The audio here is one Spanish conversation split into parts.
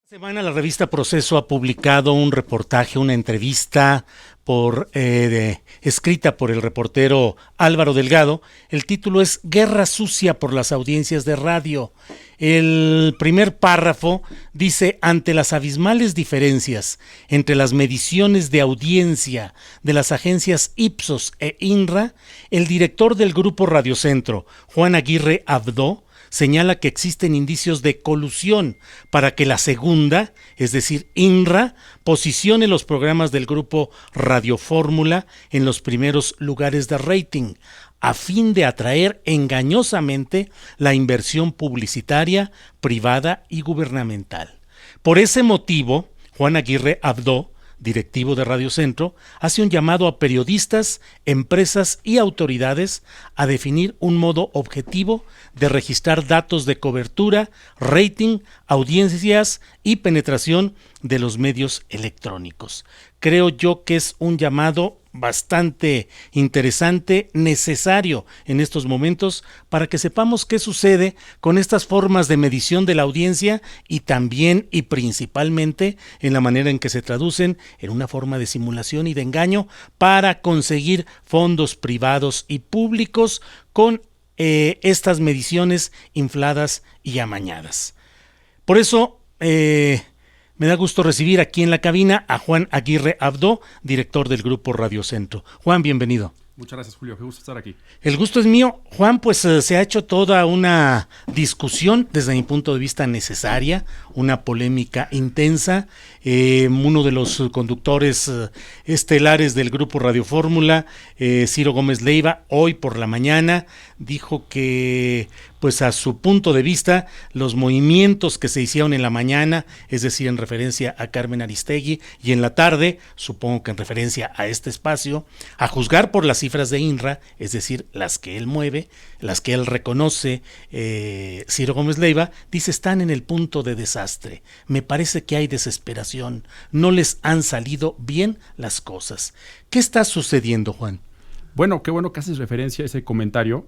Semana la revista Proceso ha publicado un reportaje, una entrevista escrita por el reportero Álvaro Delgado. El título es Guerra sucia por las audiencias de radio. El primer párrafo dice: ante las abismales diferencias entre las mediciones de audiencia de las agencias Ipsos e INRA, el director del grupo Radiocentro, Juan Aguirre Abdó, señala que existen indicios de colusión para que la segunda, es decir, INRA, posicione los programas del grupo Radio Fórmula en los primeros lugares de rating, a fin de atraer engañosamente la inversión publicitaria, privada y gubernamental. Por ese motivo, Juan Aguirre Abdó, directivo de Radio Centro, hace un llamado a periodistas, empresas y autoridades a definir un modo objetivo de registrar datos de cobertura, rating, audiencias y penetración de los medios electrónicos. Creo yo que es un llamado bastante interesante, necesario en estos momentos, para que sepamos qué sucede con estas formas de medición de la audiencia y también y principalmente en la manera en que se traducen en una forma de simulación y de engaño para conseguir fondos privados y públicos con estas mediciones infladas y amañadas. Por eso me da gusto recibir aquí en la cabina a Juan Aguirre Abdó, director del grupo Radiocentro. Juan, bienvenido. Muchas gracias, Julio. Qué gusto estar aquí. El gusto es mío. Juan, pues se ha hecho toda una discusión, desde mi punto de vista necesaria, una polémica intensa. Uno de los conductores estelares del grupo Radio Fórmula, Ciro Gómez Leiva, hoy por la mañana dijo que, pues a su punto de vista, los movimientos que se hicieron en la mañana, es decir, en referencia a Carmen Aristegui, y en la tarde, supongo que en referencia a este espacio, a juzgar por las cifras de INRA, es decir, las que él mueve, las que él reconoce, Ciro Gómez Leiva, dice, están en el punto de desastre. Me parece que hay desesperación, no les han salido bien las cosas. ¿Qué está sucediendo, Juan? Bueno, qué bueno que haces referencia a ese comentario.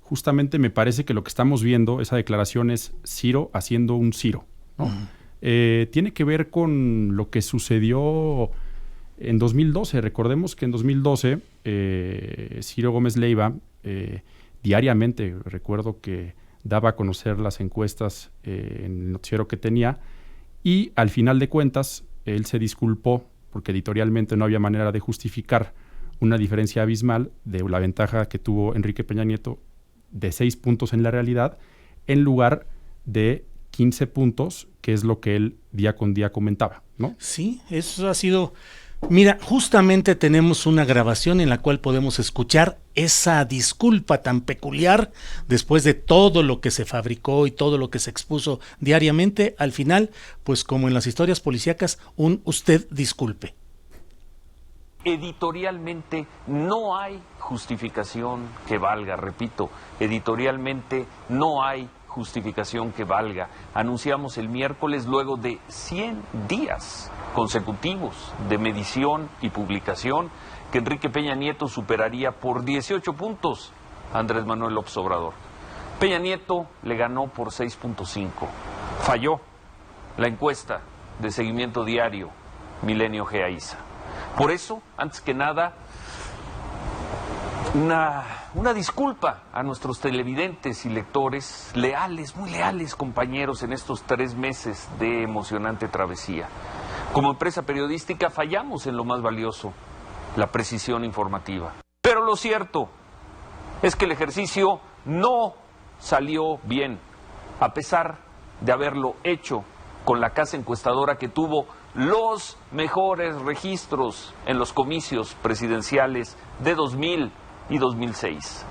Justamente me parece que lo que estamos viendo, esa declaración, es Ciro haciendo un Ciro, ¿no? Tiene que ver con lo que sucedió en 2012. Recordemos que en 2012 Ciro Gómez Leiva diariamente, recuerdo que daba a conocer las encuestas en el noticiero que tenía, y al final de cuentas él se disculpó porque editorialmente no había manera de justificar una diferencia abismal de la ventaja que tuvo Enrique Peña Nieto de 6 puntos en la realidad, en lugar de 15 puntos, que es lo que él día con día comentaba, ¿no? Sí, eso ha sido... Mira, justamente tenemos una grabación en la cual podemos escuchar esa disculpa tan peculiar después de todo lo que se fabricó y todo lo que se expuso diariamente. Al final, pues como en las historias policíacas, un usted disculpe. Editorialmente no hay justificación que valga, repito, editorialmente no hay justificación que valga. Anunciamos el miércoles, luego de 100 días consecutivos de medición y publicación, que Enrique Peña Nieto superaría por 18 puntos a Andrés Manuel López Obrador. Peña Nieto le ganó por 6.5. Falló la encuesta de seguimiento diario Milenio GEAISA. Por eso, antes que nada, una disculpa a nuestros televidentes y lectores, leales, muy leales compañeros en estos 3 meses de emocionante travesía. Como empresa periodística fallamos en lo más valioso, la precisión informativa. Pero lo cierto es que el ejercicio no salió bien, a pesar de haberlo hecho con la casa encuestadora que tuvo los mejores registros en los comicios presidenciales de 2000 y 2006.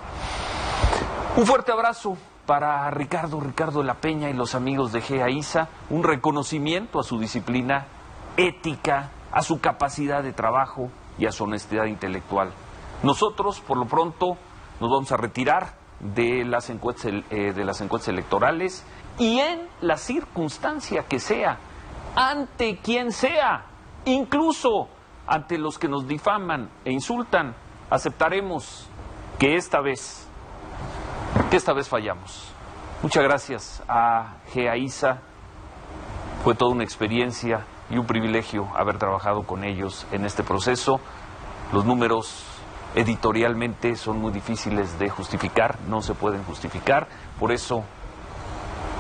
Un fuerte abrazo para Ricardo de la Peña y los amigos de GEAISA, un reconocimiento a su disciplina ética, a su capacidad de trabajo y a su honestidad intelectual. Nosotros, por lo pronto, nos vamos a retirar de las encuestas electorales, y en la circunstancia que sea, ante quien sea, incluso ante los que nos difaman e insultan, aceptaremos que esta vez fallamos. Muchas gracias a GEAISA Fue toda una experiencia y un privilegio haber trabajado con ellos en este proceso. Los números editorialmente son muy difíciles de justificar, no se pueden justificar, por eso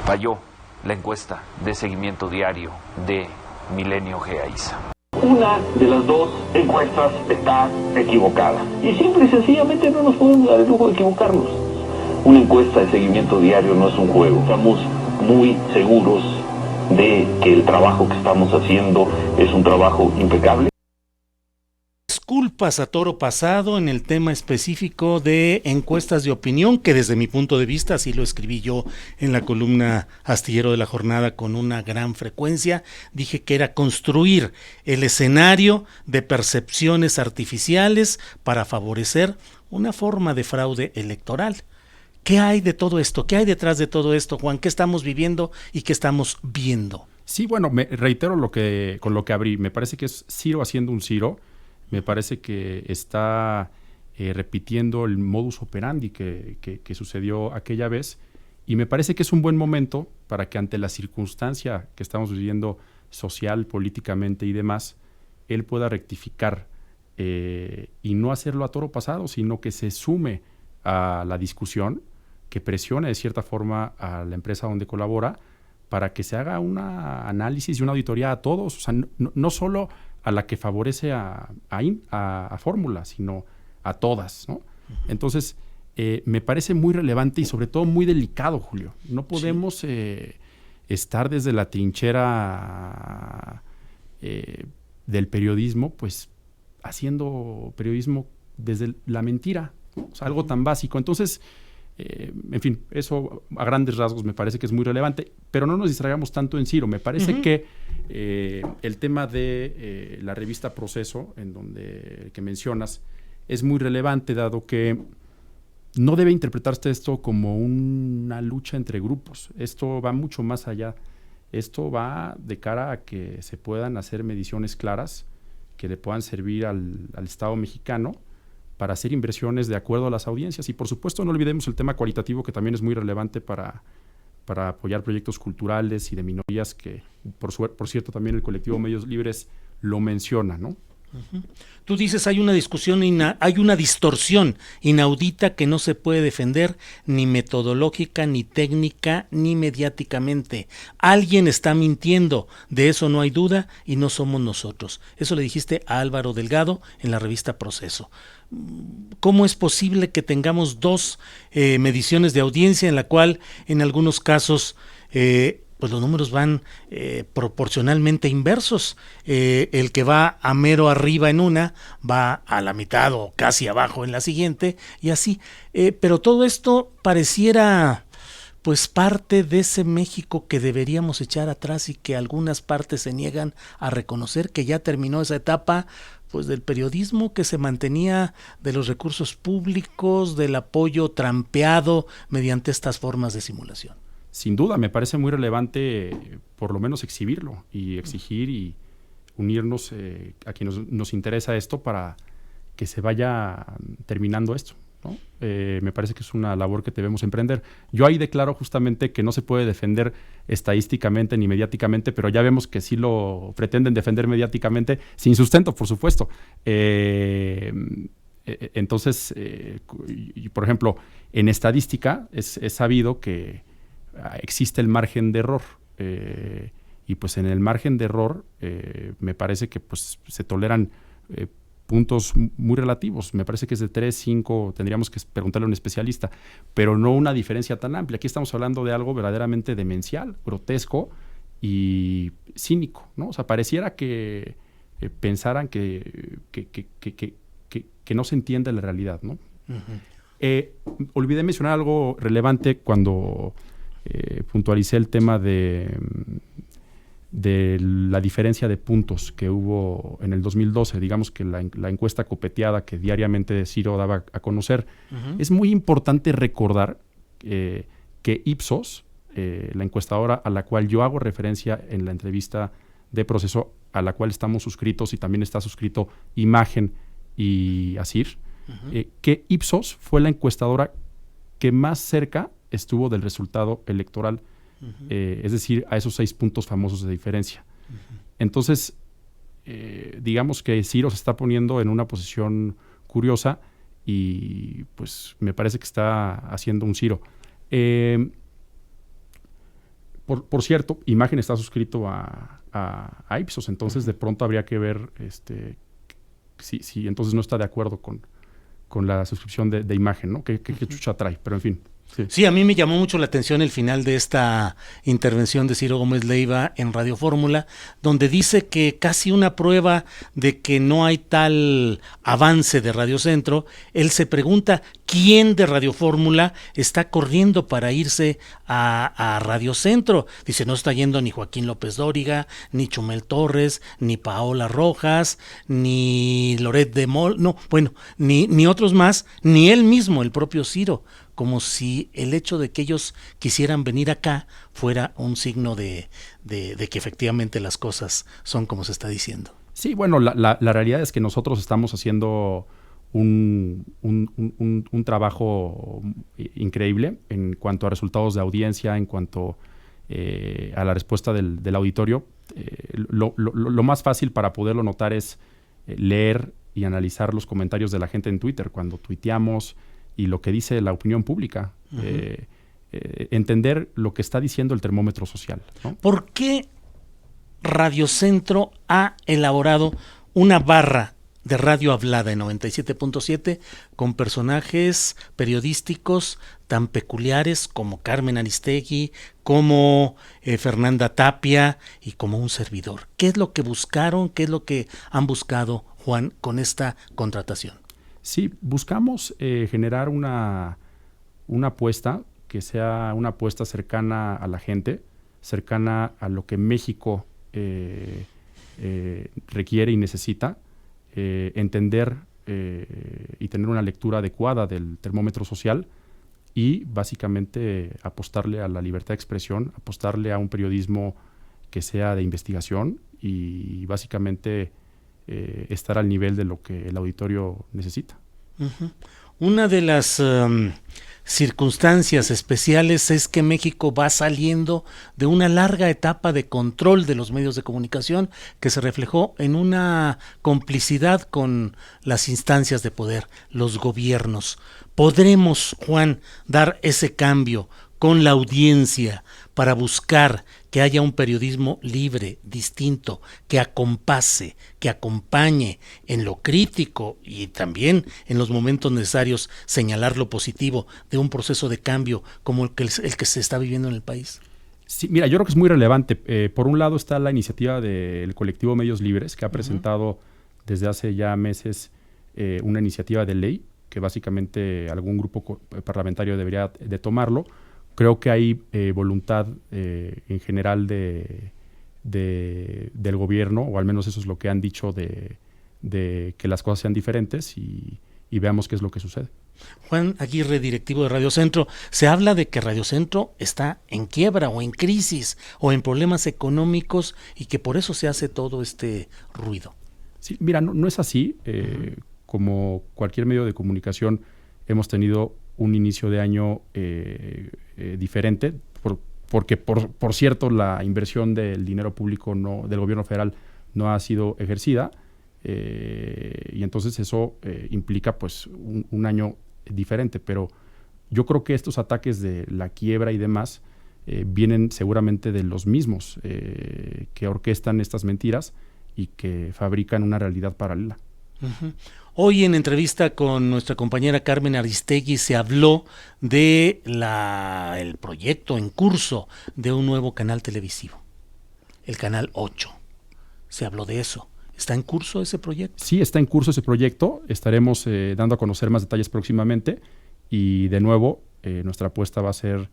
falló la encuesta de seguimiento diario de Milenio GEAISA. Una de las dos encuestas está equivocada y simple y sencillamente no nos podemos dar el lujo de equivocarnos. Una encuesta de seguimiento diario no es un juego. Estamos muy seguros de que el trabajo que estamos haciendo es un trabajo impecable. Disculpas a toro pasado en el tema específico de encuestas de opinión, que desde mi punto de vista, así lo escribí yo en la columna Astillero de la Jornada con una gran frecuencia, dije que era construir el escenario de percepciones artificiales para favorecer una forma de fraude electoral. ¿Qué hay de todo esto? ¿Qué hay detrás de todo esto, Juan? ¿Qué estamos viviendo y qué estamos viendo? Sí, bueno, me reitero con lo que abrí. Me parece que es Ciro haciendo un Ciro. Me parece que está repitiendo el modus operandi que sucedió aquella vez, y me parece que es un buen momento para que, ante la circunstancia que estamos viviendo social, políticamente y demás, él pueda rectificar y no hacerlo a toro pasado, sino que se sume a la discusión, que presione de cierta forma a la empresa donde colabora para que se haga un análisis y una auditoría a todos, o sea, no solo a la que favorece a Fórmula, sino a todas, ¿no? Entonces, me parece muy relevante y sobre todo muy delicado, Julio. No podemos estar desde la trinchera del periodismo, pues, haciendo periodismo desde la mentira, ¿no? O sea, algo tan básico. Entonces, en fin, eso a grandes rasgos me parece que es muy relevante, pero no nos distraigamos tanto en Ciro. Me parece que el tema de la revista Proceso, que mencionas, es muy relevante, dado que no debe interpretarse esto como una lucha entre grupos. Esto va mucho más allá. Esto va de cara a que se puedan hacer mediciones claras que le puedan servir al Estado mexicano para hacer inversiones de acuerdo a las audiencias. Y por supuesto no olvidemos el tema cualitativo, que también es muy relevante para apoyar proyectos culturales y de minorías, que por cierto también el colectivo Medios Libres lo menciona, ¿no? Uh-huh. Tú dices, hay una distorsión inaudita que no se puede defender ni metodológica, ni técnica, ni mediáticamente. Alguien está mintiendo, de eso no hay duda, y no somos nosotros. Eso le dijiste a Álvaro Delgado en la revista Proceso. ¿Cómo es posible que tengamos dos mediciones de audiencia en la cual en algunos casos pues los números van proporcionalmente inversos? El que va a mero arriba en una va a la mitad o casi abajo en la siguiente, y así. Pero todo esto pareciera pues parte de ese México que deberíamos echar atrás y que algunas partes se niegan a reconocer, que ya terminó esa etapa pues del periodismo que se mantenía de los recursos públicos, del apoyo trampeado mediante estas formas de simulación. Sin duda, me parece muy relevante por lo menos exhibirlo y exigir y unirnos a quien nos interesa esto para que se vaya terminando esto, ¿no? Me parece que es una labor que debemos emprender. Yo ahí declaro justamente que no se puede defender estadísticamente ni mediáticamente, pero ya vemos que sí lo pretenden defender mediáticamente, sin sustento, por supuesto. Entonces, por ejemplo, en estadística es sabido que existe el margen de error, y pues en el margen de error me parece que pues se toleran puntos muy relativos. Me parece que es de 3, 5, tendríamos que preguntarle a un especialista, pero no una diferencia tan amplia. Aquí estamos hablando de algo verdaderamente demencial, grotesco y cínico, ¿no? O sea, pareciera que pensaran que no se entiende la realidad, ¿no? Uh-huh. Olvidé mencionar algo relevante cuando puntualicé el tema de la diferencia de puntos que hubo en el 2012, digamos que la encuesta copeteada que diariamente Ciro daba a conocer. Uh-huh. Es muy importante recordar que Ipsos, la encuestadora a la cual yo hago referencia en la entrevista de Proceso, a la cual estamos suscritos y también está suscrito Imagen y Asir, uh-huh, que Ipsos fue la encuestadora que más cerca estuvo del resultado electoral Es decir, a esos 6 puntos famosos de diferencia. Entonces, digamos que Ciro se está poniendo en una posición curiosa y pues me parece que está haciendo un Ciro. Por cierto, Imagen está suscrito a Ipsos, entonces de pronto habría que ver si entonces no está de acuerdo con la suscripción de Imagen, ¿no? ¿Qué chucha trae? Pero en fin. Sí, a mí me llamó mucho la atención el final de esta intervención de Ciro Gómez Leiva en Radio Fórmula, donde dice que casi una prueba de que no hay tal avance de Radio Centro. Él se pregunta quién de Radio Fórmula está corriendo para irse a Radio Centro. Dice, no está yendo ni Joaquín López Dóriga, ni Chumel Torres, ni Paola Rojas, ni Loret de Mola, no, bueno, ni otros más, ni él mismo, el propio Ciro, como si el hecho de que ellos quisieran venir acá fuera un signo de que efectivamente las cosas son como se está diciendo. Sí, bueno, la realidad es que nosotros estamos haciendo un trabajo increíble en cuanto a resultados de audiencia, en cuanto a la respuesta del auditorio. Lo más fácil para poderlo notar es leer y analizar los comentarios de la gente en Twitter, cuando tuiteamos, y lo que dice la opinión pública, entender lo que está diciendo el termómetro social, ¿no? ¿Por qué Radio Centro ha elaborado una barra de radio hablada en 97.7 con personajes periodísticos tan peculiares como Carmen Aristegui, como Fernanda Tapia y como un servidor? ¿Qué es lo que buscaron? ¿Qué es lo que han buscado, Juan, con esta contratación? Sí, buscamos generar una apuesta que sea una apuesta cercana a la gente, cercana a lo que México requiere y necesita, entender y tener una lectura adecuada del termómetro social y básicamente apostarle a la libertad de expresión, apostarle a un periodismo que sea de investigación y básicamente estar al nivel de lo que el auditorio necesita. Uh-huh. Una de las circunstancias especiales es que México va saliendo de una larga etapa de control de los medios de comunicación que se reflejó en una complicidad con las instancias de poder, los gobiernos. ¿Podremos, Juan, dar ese cambio con la audiencia para buscar que haya un periodismo libre, distinto, que acompase, que acompañe en lo crítico y también en los momentos necesarios señalar lo positivo de un proceso de cambio como el que se está viviendo en el país? Sí, mira, yo creo que es muy relevante. Por un lado está la iniciativa del colectivo Medios Libres, que ha presentado desde hace ya meses una iniciativa de ley, que básicamente algún grupo parlamentario debería de tomarlo. Creo que hay voluntad en general del gobierno, o al menos eso es lo que han dicho, de que las cosas sean diferentes y veamos qué es lo que sucede. Juan Aguirre, directivo de Radio Centro, se habla de que Radio Centro está en quiebra o en crisis o en problemas económicos y que por eso se hace todo este ruido. Sí, mira, no es así. Como cualquier medio de comunicación, hemos tenido un inicio de año diferente, porque por cierto la inversión del dinero público del gobierno federal no ha sido ejercida, y entonces eso implica pues un año diferente, pero yo creo que estos ataques de la quiebra y demás vienen seguramente de los mismos que orquestan estas mentiras y que fabrican una realidad paralela. Uh-huh. Hoy en entrevista con nuestra compañera Carmen Aristegui se habló de el proyecto en curso de un nuevo canal televisivo, el Canal 8. Se habló de eso. ¿Está en curso ese proyecto? Sí, está en curso ese proyecto. Estaremos dando a conocer más detalles próximamente y de nuevo nuestra apuesta va a ser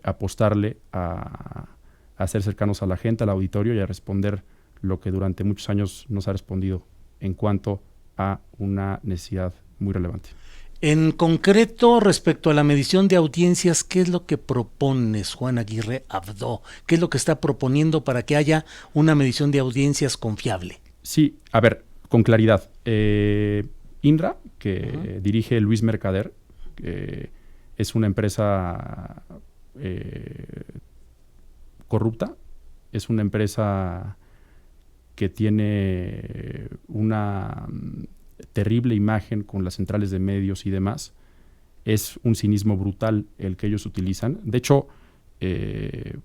apostarle a ser cercanos a la gente, al auditorio y a responder lo que durante muchos años nos ha respondido en cuanto a una necesidad muy relevante. En concreto, respecto a la medición de audiencias, ¿qué es lo que propones, Juan Aguirre Abdo? ¿Qué es lo que está proponiendo para que haya una medición de audiencias confiable? Sí, a ver, con claridad. INRA, que dirige Luis Mercader, es una empresa corrupta, es una empresa que tiene una terrible imagen con las centrales de medios y demás. Es un cinismo brutal el que ellos utilizan. De hecho,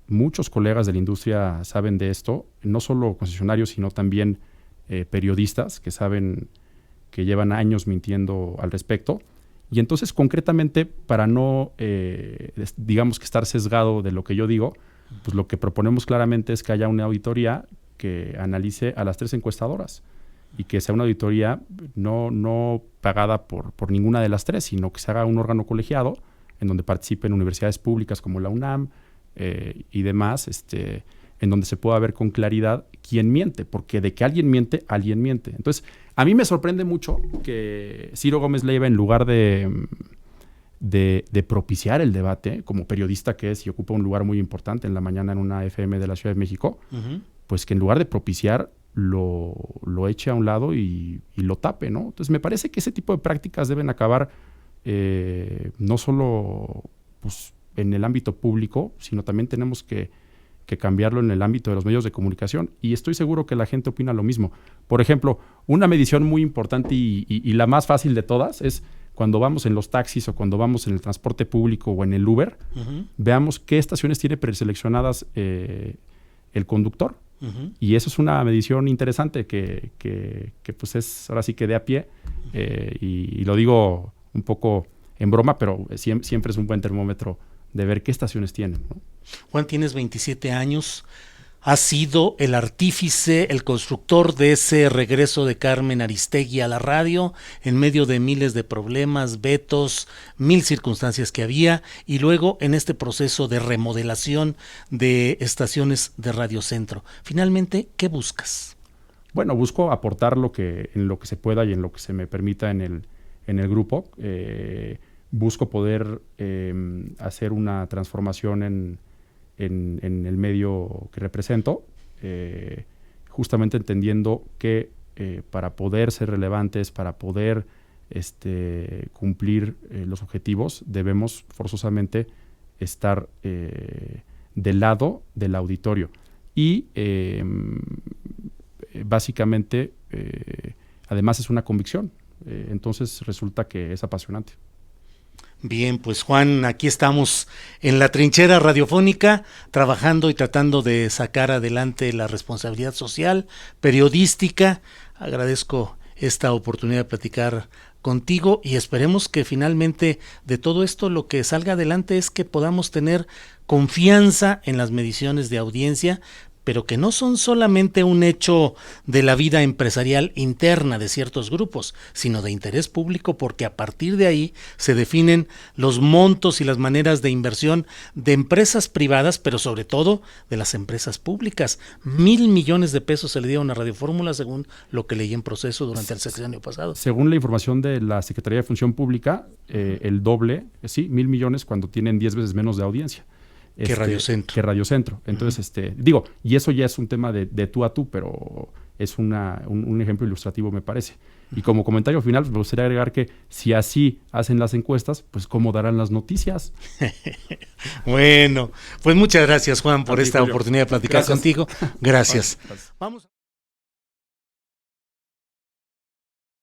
muchos colegas de la industria saben de esto, no solo concesionarios, sino también periodistas que saben que llevan años mintiendo al respecto. Y entonces, concretamente, para no, digamos que estar sesgado de lo que yo digo, pues lo que proponemos claramente es que haya una auditoría que analice a las 3 encuestadoras y que sea una auditoría no pagada por ninguna de las 3, sino que se haga un órgano colegiado en donde participen universidades públicas como la UNAM y demás, en donde se pueda ver con claridad quién miente, porque de que alguien miente, alguien miente. Entonces, a mí me sorprende mucho que Ciro Gómez Leiva, en lugar de propiciar el debate, como periodista que es y ocupa un lugar muy importante en la mañana en una FM de la Ciudad de México, pues que en lugar de propiciar lo eche a un lado y lo tape, ¿no? Entonces me parece que ese tipo de prácticas deben acabar no solo pues, en el ámbito público, sino también tenemos que cambiarlo en el ámbito de los medios de comunicación, y estoy seguro que la gente opina lo mismo. Por ejemplo, una medición muy importante y la más fácil de todas es cuando vamos en los taxis o cuando vamos en el transporte público o en el Uber, veamos qué estaciones tiene preseleccionadas el conductor. Y eso es una medición interesante que pues es ahora sí que de a pie, y lo digo un poco en broma, pero siempre es un buen termómetro de ver qué estaciones tienen, ¿no? Juan, tienes 27 años, has sido el artífice, el constructor de ese regreso de Carmen Aristegui a la radio en medio de miles de problemas, vetos, 1000 circunstancias que había, y luego en este proceso de remodelación de estaciones de Radio Centro. Finalmente, ¿qué buscas? Bueno, busco aportar en lo que se pueda y en lo que se me permita en el grupo. Busco poder hacer una transformación en el medio que represento, justamente entendiendo que para poder ser relevantes, para poder cumplir los objetivos, debemos forzosamente estar del lado del auditorio. Y básicamente, además es una convicción. Entonces resulta que es apasionante. Bien, pues Juan, aquí estamos en la trinchera radiofónica, trabajando y tratando de sacar adelante la responsabilidad social, periodística. Agradezco esta oportunidad de platicar contigo y esperemos que finalmente de todo esto lo que salga adelante es que podamos tener confianza en las mediciones de audiencia, pero que no son solamente un hecho de la vida empresarial interna de ciertos grupos, sino de interés público, porque a partir de ahí se definen los montos y las maneras de inversión de empresas privadas, pero sobre todo de las empresas públicas. 1,000 millones de pesos se le dieron a Radio Fórmula, según lo que leí en Proceso durante el sexenio pasado. Según la información de la Secretaría de Función Pública, el doble, 1,000 millones cuando tienen 10 veces menos de audiencia. Que Radio Centro. Que Radio Centro. Entonces, digo, y eso ya es un tema de tú a tú, pero es un ejemplo ilustrativo, me parece. Y como comentario final, me gustaría agregar que si así hacen las encuestas, pues cómo darán las noticias. Bueno, pues muchas gracias, Juan, por esta oportunidad de platicar contigo. Gracias. Gracias. Vamos.